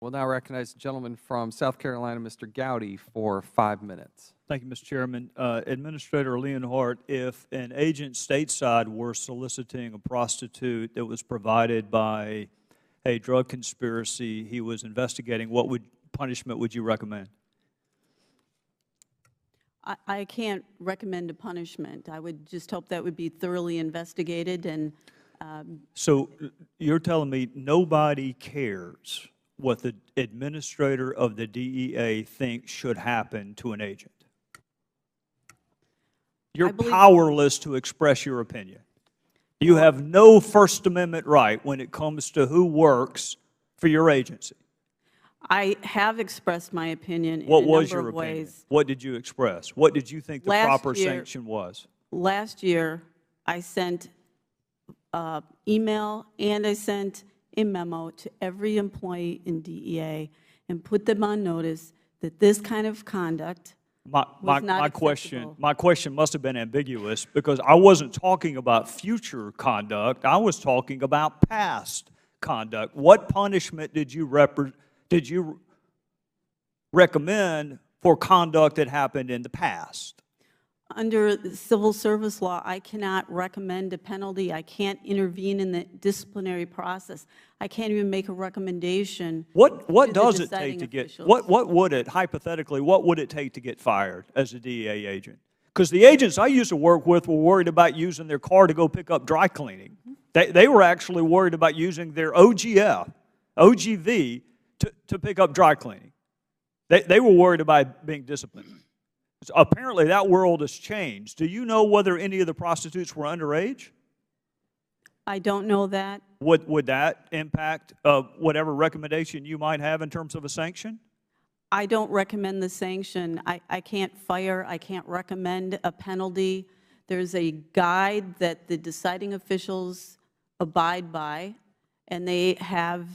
We'll now recognize the gentleman from South Carolina, Mr. Gowdy, for 5 minutes. Thank you, Mr. Chairman. Administrator Leonhardt, if an agent stateside were soliciting a prostitute that was provided by a drug conspiracy he was investigating, what punishment would you recommend? I can't recommend a punishment. I would just hope that would be thoroughly investigated. And so you're telling me nobody cares what the administrator of the DEA thinks should happen to an agent? You're powerless to express your opinion. You have no First Amendment right when it comes to who works for your agency. I have expressed my opinion in What a was number your of opinion? ways. What did you express? What did you think the proper sanction was? Last year, I sent email and I sent a memo to every employee in DEA and put them on notice that this kind of conduct was not acceptable. My question must have been ambiguous because I wasn't talking about future conduct. I was talking about past conduct. What punishment did you recommend for conduct that happened in the past? Under the civil service law, I cannot recommend a penalty. I can't intervene in the disciplinary process. I can't even make a recommendation. What does it take to get, what would it, hypothetically, what would it take to get fired as a DEA agent? Because the agents I used to work with were worried about using their car to go pick up dry cleaning. They were actually worried about using their OGV to pick up dry cleaning. They were worried about being disciplined. So apparently that world has changed. Do you know whether any of the prostitutes were underage? I don't know that. Would that impact whatever recommendation you might have in terms of a sanction? I don't recommend the sanction. I can't fire. I can't recommend a penalty. There's a guide that the deciding officials abide by, and they have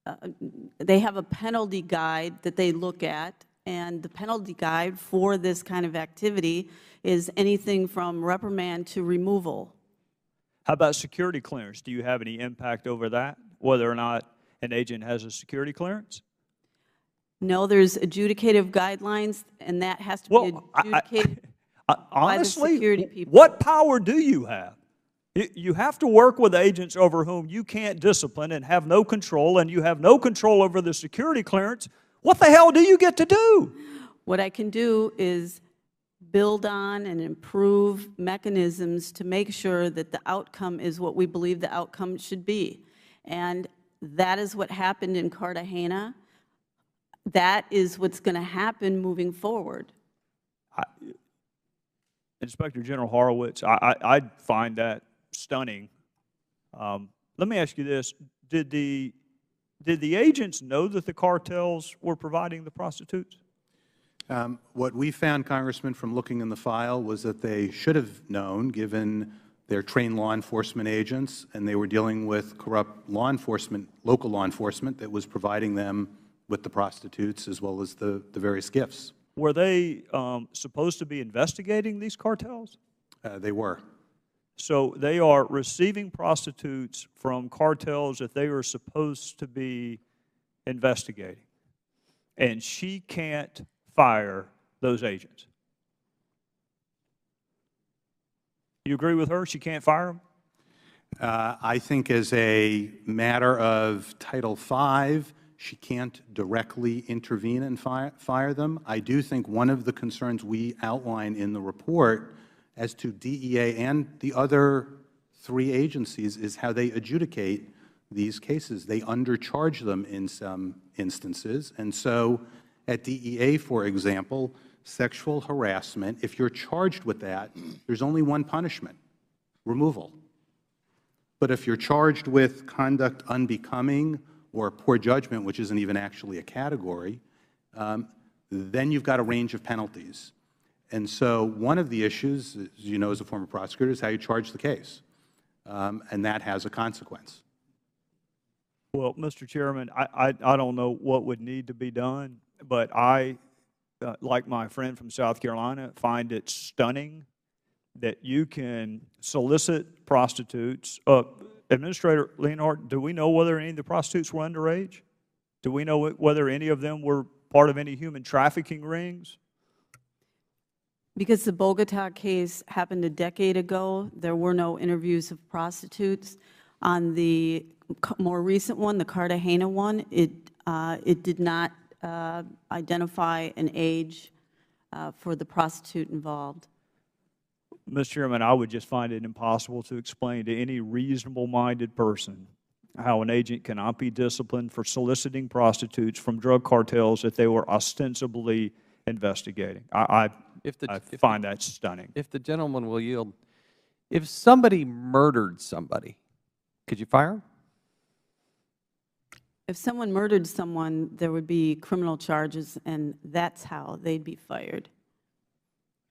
a penalty guide that they look at. And the penalty guide for this kind of activity is anything from reprimand to removal. How about security clearance? Do you have any impact over that, whether or not an agent has a security clearance? No, there's adjudicative guidelines, and that has to be adjudicated by the security people. What power do you have? You have to work with agents over whom you can't discipline and have no control, and you have no control over the security clearance. What the hell do you get to do? What I can do is build on and improve mechanisms to make sure that the outcome is what we believe the outcome should be. And that is what happened in Cartagena. That is what's going to happen moving forward. Inspector General Horowitz, I find that stunning. Let me ask you this. Did the agents know that the cartels were providing the prostitutes? What we found, Congressman, from looking in the file was that they should have known, given their trained law enforcement agents, and they were dealing with corrupt law enforcement, local law enforcement, that was providing them with the prostitutes as well as the various gifts. Were they supposed to be investigating these cartels? They were. So they are receiving prostitutes from cartels that they are supposed to be investigating. And she can't fire those agents. You agree with her? She can't fire them? I think as a matter of Title V, she can't directly intervene and fire them. I do think one of the concerns we outline in the report as to DEA and the other 3 agencies is how they adjudicate these cases. They undercharge them in some instances. And so at DEA, for example, sexual harassment, if you're charged with that, there's only one punishment: removal. But if you're charged with conduct unbecoming or poor judgment, which isn't even actually a category, then you've got a range of penalties. And so one of the issues, as you know as a former prosecutor, is how you charge the case. And that has a consequence. Well, Mr. Chairman, I don't know what would need to be done, but I, like my friend from South Carolina, find it stunning that you can solicit prostitutes. Administrator Leonhardt, do we know whether any of the prostitutes were underage? Do we know whether any of them were part of any human trafficking rings? Because the Bogota case happened a decade ago, there were no interviews of prostitutes. On the more recent one, the Cartagena one, it did not identify an age for the prostitute involved. Mr. Chairman, I would just find it impossible to explain to any reasonable-minded person how an agent cannot be disciplined for soliciting prostitutes from drug cartels that they were ostensibly investigating. I find that stunning. If the gentleman will yield, if somebody murdered somebody, could you fire him? If someone murdered someone, there would be criminal charges, and that's how they'd be fired.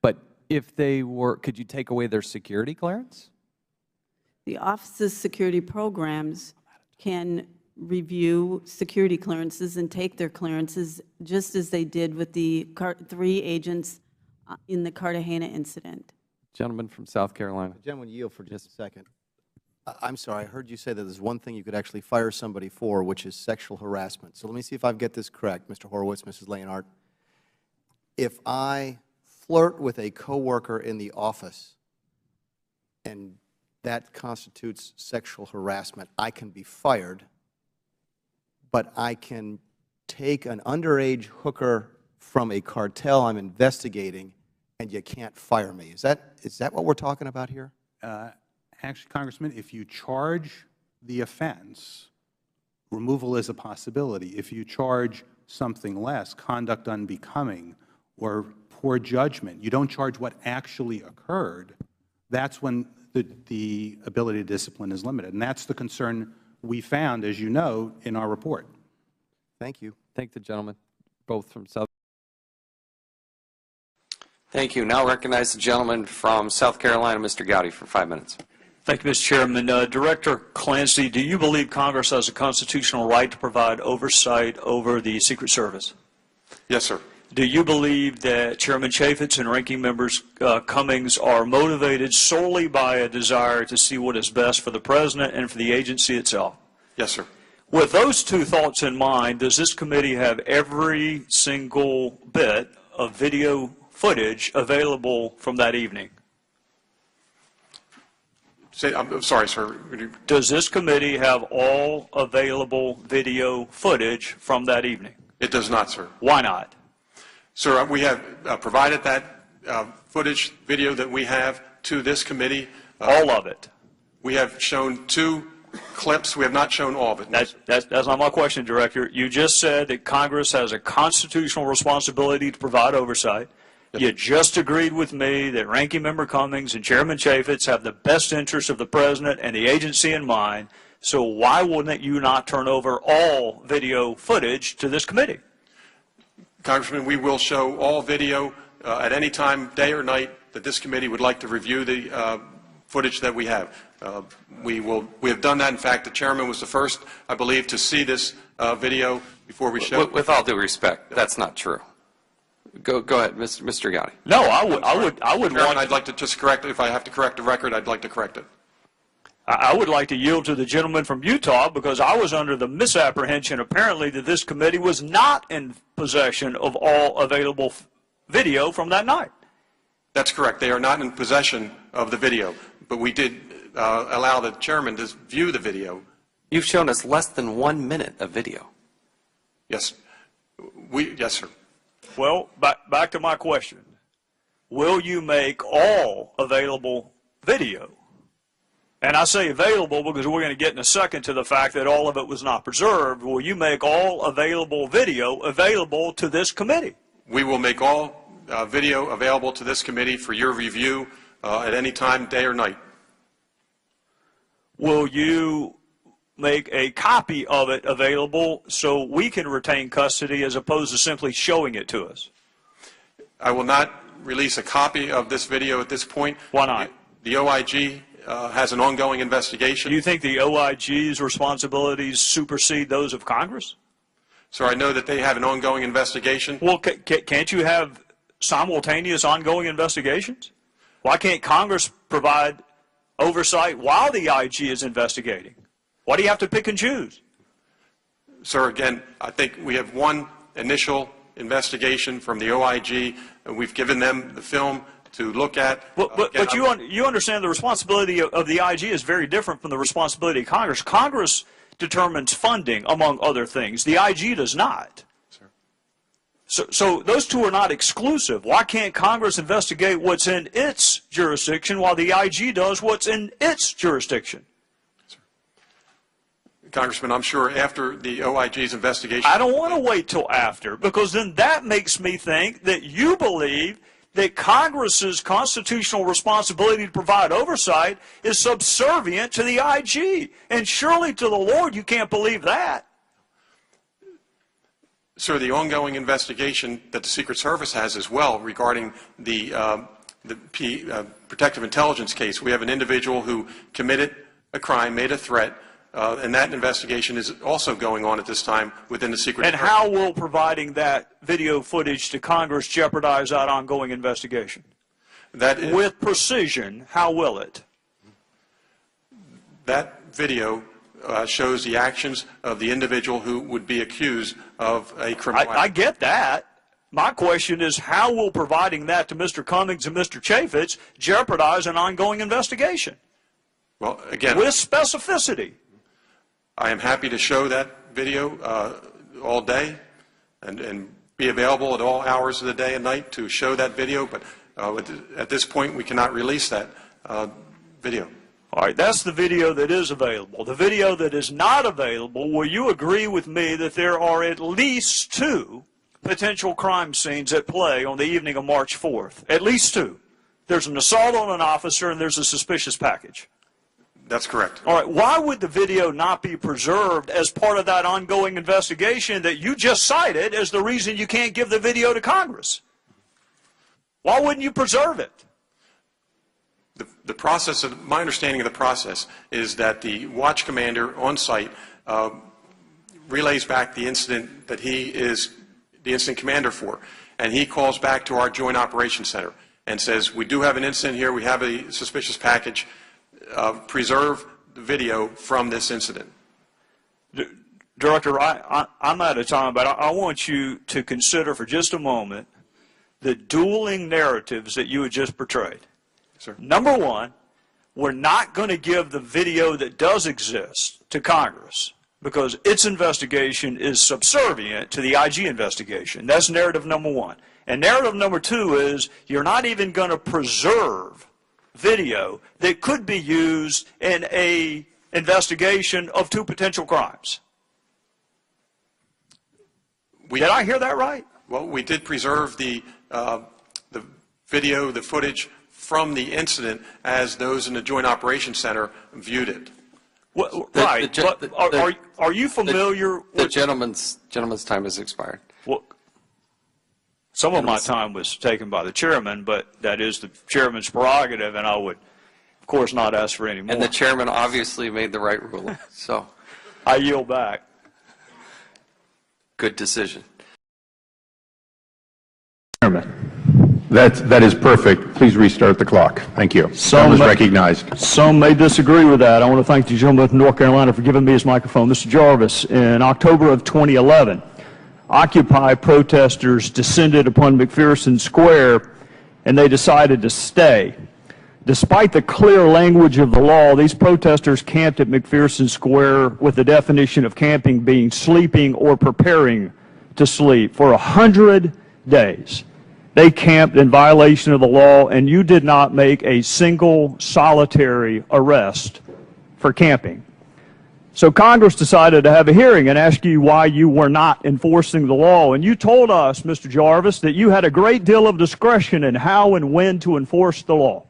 But if they were, could you take away their security clearance? The Office's security programs can review security clearances and take their clearances, just as they did with the 3 agents in the Cartagena incident. Gentleman from South Carolina. Gentleman, yield for just a second. I'm sorry, I heard you say that there's one thing you could actually fire somebody for, which is sexual harassment. So let me see if I get this correct, Mr. Horowitz, Mrs. Leonhardt. If I flirt with a coworker in the office and that constitutes sexual harassment, I can be fired, but I can take an underage hooker from a cartel I'm investigating and you can't fire me. Is that what we're talking about here? Actually, Congressman, if you charge the offense, removal is a possibility. If you charge something less, conduct unbecoming or poor judgment, you don't charge what actually occurred, that's when the ability to discipline is limited. And that's the concern we found, as you know, in our report. Thank you. Thank the gentleman, both from South. Thank you. Now recognize the gentleman from South Carolina, Mr. Gowdy, for 5 minutes. Thank you, Mr. Chairman. Director Clancy, do you believe Congress has a constitutional right to provide oversight over the Secret Service? Yes, sir. Do you believe that Chairman Chaffetz and Ranking Members Cummings are motivated solely by a desire to see what is best for the President and for the agency itself? Yes, sir. With those two thoughts in mind, does this committee have every single bit of video footage available from that evening? I'm sorry, sir. Does this committee have all available video footage from that evening? It does not, sir. Why not? Sir, we have provided that footage, video that we have to this committee. All of it? We have shown 2 clips. We have not shown all of it. No, that's not my question, Director. You just said that Congress has a constitutional responsibility to provide oversight. Yes. You just agreed with me that Ranking Member Cummings and Chairman Chaffetz have the best interests of the President and the agency in mind. So why wouldn't you not turn over all video footage to this committee? Congressman, we will show all video at any time, day or night, that this committee would like to review the footage that we have. We have done that. In fact, the chairman was the first, I believe, to see this video before we showed. With all due respect, that's not true. Go ahead, Mr. Gowdy. No, I would Chairman, want. I'd like to just correct it. If I have to correct the record, I'd like to correct it. I would like to yield to the gentleman from Utah because I was under the misapprehension apparently that this committee was not in possession of all available video from that night. That's correct. They are not in possession of the video, but we did allow the chairman to view the video. You've shown us less than 1 minute of video. Yes. Yes, sir. Well, back to my question. Will you make all available video? And I say available because we're going to get in a second to the fact that all of it was not preserved. Will you make all available video available to this committee? We will make all video available to this committee for your review at any time, day or night. Will you make a copy of it available so we can retain custody as opposed to simply showing it to us? I will not release a copy of this video at this point. Why not? The OIG has an ongoing investigation. Do you think the OIG's responsibilities supersede those of Congress? Sir, I know that they have an ongoing investigation. Well, can't you have simultaneous ongoing investigations? Why can't Congress provide oversight while the IG is investigating? Why do you have to pick and choose? Sir, again, I think we have one initial investigation from the OIG, and we've given them the film to look at. But you understand the responsibility of the IG is very different from the responsibility of Congress. Congress determines funding, among other things. The IG does not. So those two are not exclusive. Why can't Congress investigate what's in its jurisdiction while the IG does what's in its jurisdiction? Congressman, I'm sure after the OIG's investigation... I don't want to wait till after, because then that makes me think that you believe that Congress's constitutional responsibility to provide oversight is subservient to the IG. And surely to the Lord you can't believe that. Sir, the ongoing investigation that the Secret Service has as well regarding the protective intelligence case, we have an individual who committed a crime, made a threat, and that investigation is also going on at this time within the Secret Service. And how will providing that video footage to Congress jeopardize that ongoing investigation? With precision, how will it? That video shows the actions of the individual who would be accused of a criminal act. I get that. My question is, how will providing that to Mr. Cummings and Mr. Chaffetz jeopardize an ongoing investigation? Well, again, with specificity. I am happy to show that video all day and be available at all hours of the day and night to show that video, but at this point we cannot release that video. All right, that's the video that is available. The video that is not available, will you agree with me that there are at least 2 potential crime scenes at play on the evening of March 4th? At least 2. There's an assault on an officer and there's a suspicious package. That's correct. All right, why would the video not be preserved as part of that ongoing investigation that you just cited as the reason you can't give the video to Congress? Why wouldn't you preserve it? The process, my understanding of the process is that the watch commander on site relays back the incident that he is the incident commander for, and he calls back to our Joint Operations Center and says, we do have an incident here, we have a suspicious package, preserve the video from this incident. Director, I'm out of time, but I want you to consider for just a moment the dueling narratives that you had just portrayed. Sir. Number one, we're not going to give the video that does exist to Congress because its investigation is subservient to the IG investigation. That's narrative number one. And narrative number two is you're not even going to preserve video that could be used in an investigation of 2 potential crimes. Did I hear that right? Well, we did preserve the video, the footage from the incident as those in the Joint Operations Center viewed it. Well, right, but are you familiar with... The gentleman's time has expired. Well, some of my time was taken by the chairman, but that is the chairman's prerogative, and I would, of course, not ask for any more. And the chairman obviously made the right ruling, so... I yield back. Good decision. Chairman. That is perfect. Please restart the clock. Thank you. That was recognized. Some may disagree with that. I want to thank the gentleman from North Carolina for giving me his microphone. Mr. Jarvis, in October of 2011, Occupy protesters descended upon McPherson Square, and they decided to stay. Despite the clear language of the law, these protesters camped at McPherson Square with the definition of camping being sleeping or preparing to sleep for 100 days. They camped in violation of the law, and you did not make a single solitary arrest for camping. So Congress decided to have a hearing and ask you why you were not enforcing the law. And you told us, Mr. Jarvis, that you had a great deal of discretion in how and when to enforce the law.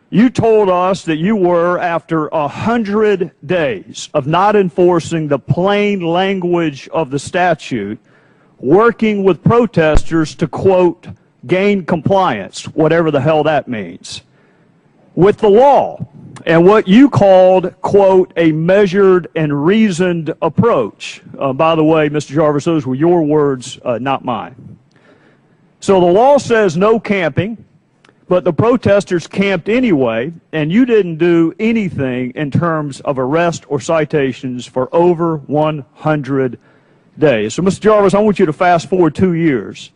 You told us that you were, after 100 days of not enforcing the plain language of the statute, working with protesters to, quote, gain compliance, whatever the hell that means, with the law, and what you called, quote, a measured and reasoned approach. By the way, Mr. Jarvis, those were your words, not mine. So the law says no camping, But the protesters camped anyway, and you didn't do anything in terms of arrest or citations for over 100 days. So, Mr. Jarvis, I want you to fast forward 2 years.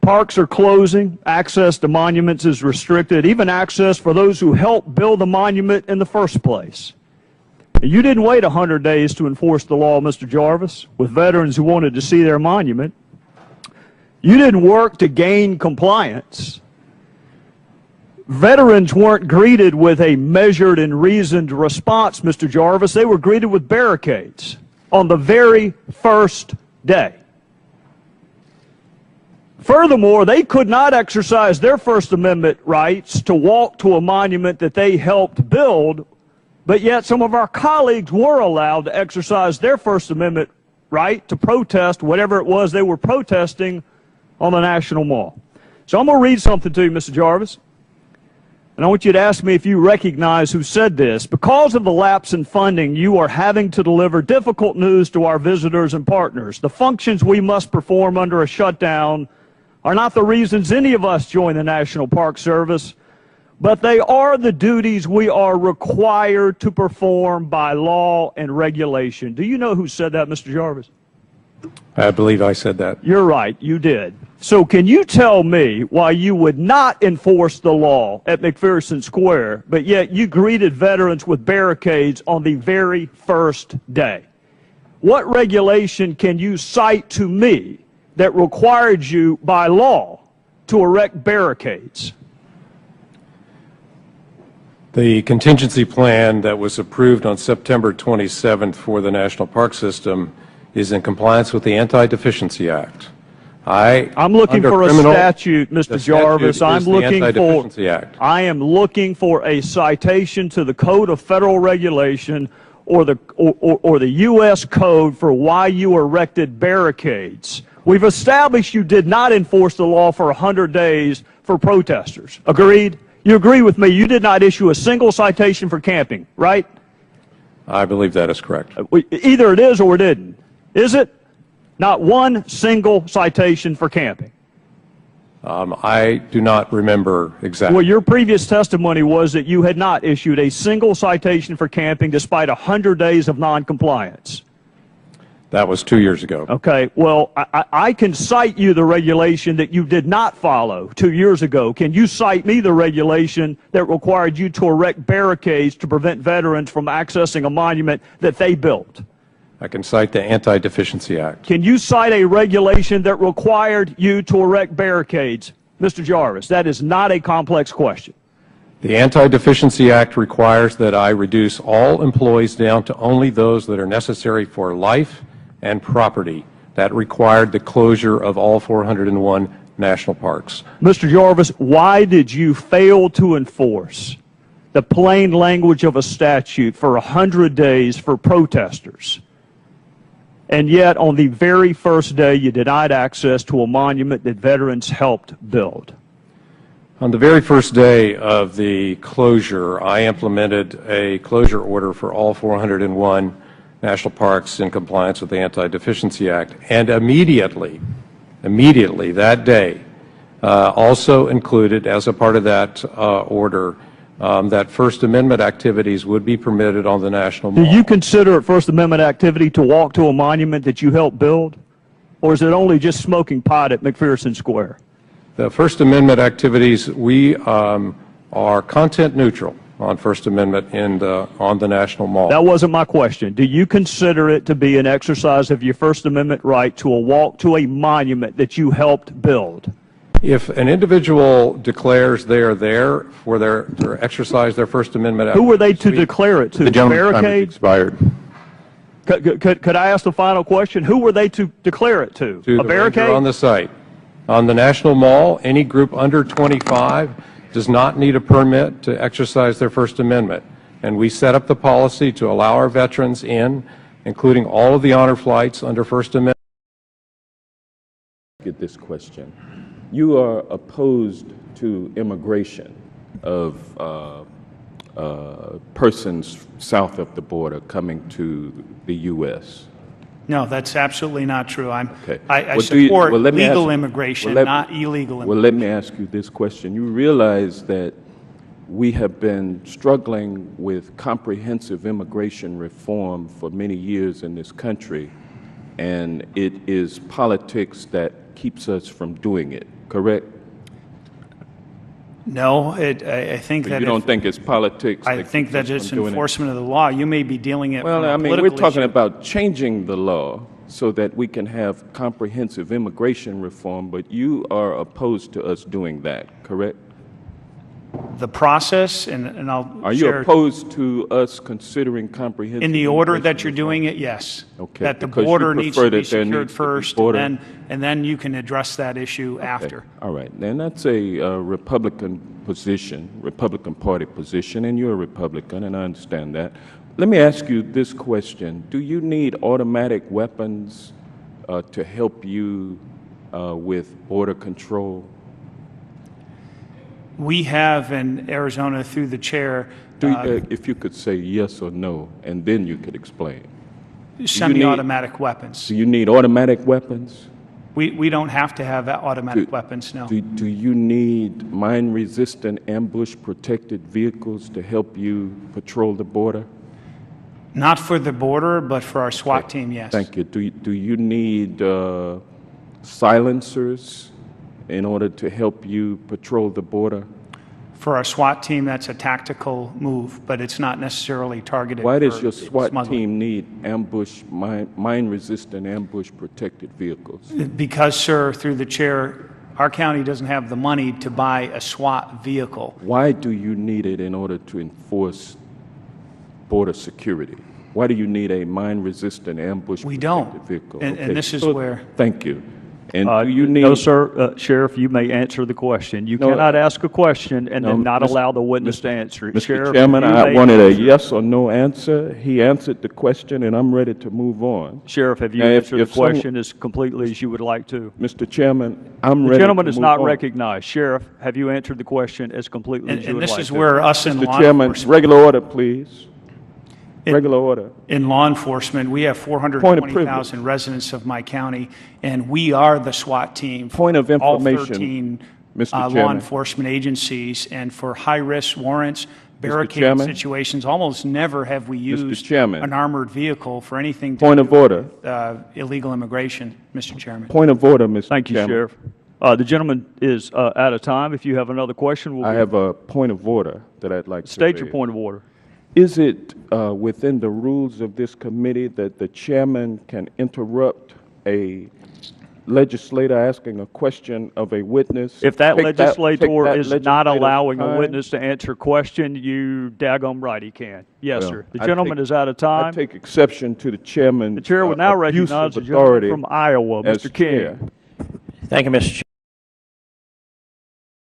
Parks are closing, access to monuments is restricted, even access for those who helped build the monument in the first place. You didn't wait 100 days to enforce the law, Mr. Jarvis, with veterans who wanted to see their monument. You didn't work to gain compliance. Veterans weren't greeted with a measured and reasoned response, Mr. Jarvis. They were greeted with barricades on the very first day. Furthermore, they could not exercise their First Amendment rights to walk to a monument that they helped build, but yet some of our colleagues were allowed to exercise their First Amendment right to protest whatever it was they were protesting on the National Mall. So I'm going to read something to you, Mr. Jarvis, and I want you to ask me if you recognize who said this. Because of the lapse in funding, you are having to deliver difficult news to our visitors and partners. The functions we must perform under a shutdown are not the reasons any of us join the National Park Service, but they are the duties we are required to perform by law and regulation. Do you know who said that, Mr. Jarvis? I believe I said that. You're right, you did. So can you tell me why you would not enforce the law at McPherson Square, but yet you greeted veterans with barricades on the very first day? What regulation can you cite to me that required you by law to erect barricades? The contingency plan that was approved on September 27th for the National Park System is in compliance with the Anti-Deficiency Act. I'm looking for a statute, Mr. Jarvis. I am looking for a citation to the Code of Federal Regulation or the U.S. Code for why you erected barricades. We've established you did not enforce the law for 100 days for protesters. Agreed? You agree with me? You did not issue a single citation for camping, right? I believe that is correct. Either it is or it isn't. Is it? Not one single citation for camping. I do not remember exactly. Well, your previous testimony was that you had not issued a single citation for camping despite 100 days of noncompliance. That was 2 years ago. Okay, well, I can cite you the regulation that you did not follow 2 years ago. Can you cite me the regulation that required you to erect barricades to prevent veterans from accessing a monument that they built? I can cite the Anti-Deficiency Act. Can you cite a regulation that required you to erect barricades? Mr. Jarvis, that is not a complex question. The Anti-Deficiency Act requires that I reduce all employees down to only those that are necessary for life and property. That required the closure of all 401 national parks. Mr. Jarvis, why did you fail to enforce the plain language of a statute for 100 days for protesters? And yet, on the very first day, you denied access to a monument that veterans helped build. On the very first day of the closure, I implemented a closure order for all 401 national parks in compliance with the Anti-Deficiency Act. And immediately that day, also included as a part of that order, that First Amendment activities would be permitted on the National Mall. Do you consider it First Amendment activity to walk to a monument that you helped build? Or is it only just smoking pot at McPherson Square? The First Amendment activities, we are content neutral on First Amendment on the National Mall. That wasn't my question. Do you consider it to be an exercise of your First Amendment right to a walk to a monument that you helped build? If an individual declares they are there for their exercise their First Amendment activities, who were they to declare it to? The gentleman's time has expired. Could I ask the final question? Who were they to declare it to? To a barricade? On the site. On the National Mall, any group under 25 does not need a permit to exercise their First Amendment. And we set up the policy to allow our veterans in, including all of the honor flights under First Amendment. Get this question. You are opposed to immigration of persons south of the border coming to the U.S. No, that's absolutely not true. I Well, support well, let me legal ask- immigration, well, let- not illegal Well, immigration. let me ask you this question. You realize that we have been struggling with comprehensive immigration reform for many years in this country, and it is politics that keeps us from doing it, correct? No, I think So that you don't think it's politics I that think keeps that us it's from doing it? enforcement of the law. You may be dealing it Well, from a I mean, we're political talking issue. about changing the law so that we can have comprehensive immigration reform, but you are opposed to us doing that, correct? The process, and I'll Are you share opposed to us considering comprehensive in the order that immigration you're reform? doing it, yes. Okay, That the because you border needs prefer to be that there secured needs to be first, border- and then you can address that issue after. Okay, all right. And that's a Republican position, Republican Party position, and you're a Republican, and I understand that. Let me ask you this question. Do you need automatic weapons to help you with border control? We have in Arizona, through the chair, If you could say yes or no, and then you could explain. semi-automatic weapons. Do you need automatic weapons? We don't have to have automatic weapons, no. Do you need mine-resistant, ambush-protected vehicles to help you patrol the border? Not for the border, but for our SWAT team, yes. Thank you. Do you need silencers in order to help you patrol the border? For our SWAT team, that's a tactical move, but it's not necessarily targeted. Why does for your SWAT smuggling. team need mine-resistant, ambush-protected vehicles? Because, sir, through the chair, our county doesn't have the money to buy a SWAT vehicle. Why do you need it in order to enforce border security? Why do you need a mine-resistant, ambush-protected vehicle? And this is so where. Thank you. And do you need? No, sir. Sheriff, you may answer the question. You cannot ask a question and then not allow the witness to answer it. Mr. Sheriff, Chairman, you I may wanted a answer. yes or no answer. He answered the question, and I'm ready to move on. Sheriff, have you Now, answered the if someone- question as completely as you would like to? Mr. Chairman, I'm The ready gentleman to is move not on. recognized. Sheriff, have you answered the question as completely as you And would this like is to? where us in Mr. law Chairman, enforcement. regular order, please. Regular order. In law enforcement, we have Point of 420,000 residents of my county, and we are the SWAT team. for Point of all information, 13 Mr. law Chairman. enforcement agencies, and for high-risk warrants, barricade Chairman. situations, almost never have we used Chairman. an armored vehicle for anything to Point do of order. with illegal immigration, Mr. Chairman. Point of order, Mr. Thank you, Chairman. Sheriff. The gentleman is out of time. If you have another question, we'll I have a point of order that I'd like to state your raise. point of order. Is it within the rules of this committee that the chairman can interrupt a legislator asking a question of a witness? If that take legislator that is not legislator's allowing a time? witness to answer a question, you daggum right he can. Yes, Well, sir. The I gentleman take- is out of I time. take exception to the chairman's The chair will now abuse recognize of the gentleman authority from Iowa, as Mr. King. chair. Thank you, Mr. Chairman.